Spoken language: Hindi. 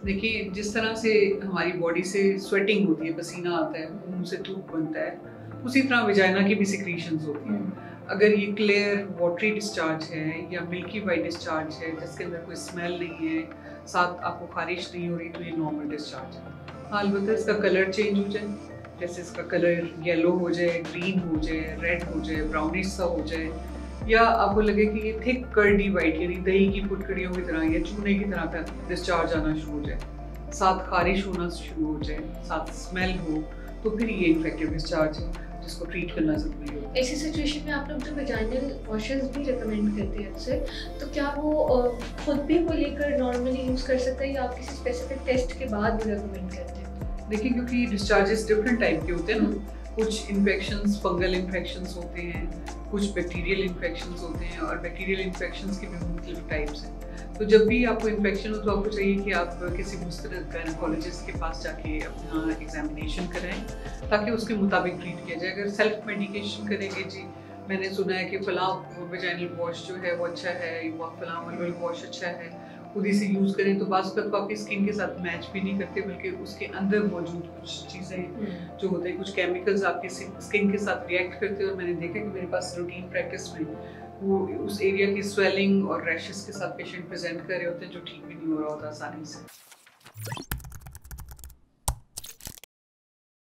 देखिए, जिस तरह से हमारी बॉडी से स्वेटिंग होती है, पसीना आता है, मुँह से थूक बनता है, उसी तरह वजाइना की भी सिक्रीशंस होती हैं। अगर ये क्लियर वाटरी डिस्चार्ज है या मिल्की वाइट डिस्चार्ज है जिसके अंदर कोई स्मेल नहीं है, साथ आपको खारिश नहीं हो रही, तो ये नॉर्मल डिस्चार्ज है। हाँ, अलबत्ता इसका कलर चेंज हो जाए, जैसे इसका कलर येलो हो जाए, ग्रीन हो जाए, रेड हो जाए, ब्राउनिश सा हो जाए, या आपको लगे कि ये थिक कर्डी वाइट यानी दही की फुटकड़ियों की तरह या चूने की तरह का डिस्चार्ज आना शुरू हो जाए, साथ खारिश होना शुरू हो जाए, साथ स्मेल हो, तो फिर ये इन्फेक्टिव डिस्चार्ज है जिसको ट्रीट करना ज़रूरी है। ऐसी सिचुएशन में आप लोग जो वेजाइनल वॉशेस भी रिकमेंड करते हैं अक्सर, तो क्या वो खुद भी वो लेकर नॉर्मली यूज़ कर सकता है या आप किसी स्पेसिफिक टेस्ट के बाद भी रिकमेंड करते हैं? देखिए, क्योंकि डिस्चार्जेस डिफरेंट टाइप के होते हैं ना, कुछ इन्फेक्शंस फंगल इन्फेक्शंस होते हैं, कुछ बैक्टीरियल इन्फेक्शंस होते हैं, और बैक्टीरियल इन्फेक्शंस के भी मुख्तलिफ टाइप्स हैं। तो जब भी आपको इन्फेक्शन हो तो आपको चाहिए कि आप किसी मुस्तरद गायनेकोलॉजिस्ट के पास जाके अपना एग्जामिनेशन कराएं ताकि उसके मुताबिक ट्रीट किया जाए। अगर सेल्फ मेडिकेशन करेंगे, जी मैंने सुना है कि फ़लाँ वेजाइनल वॉश जो है वो अच्छा है, फ़लाँ मलमल वॉश अच्छा है, खुद ही से यूज़ करें, तो बाज़ वक़्त आपकी स्किन के साथ मैच भी नहीं करते, बल्कि उसके अंदर मौजूद कुछ चीज़ें जो होते हैं, कुछ केमिकल्स आपकी स्किन के साथ रिएक्ट करते हैं। और मैंने देखा कि मेरे पास रूटीन प्रैक्टिस में वो उस एरिया की स्वेलिंग और रैशेस के साथ पेशेंट प्रेजेंट कर रहे होते हैं जो ठीक भी नहीं हो रहा होता आसानी से।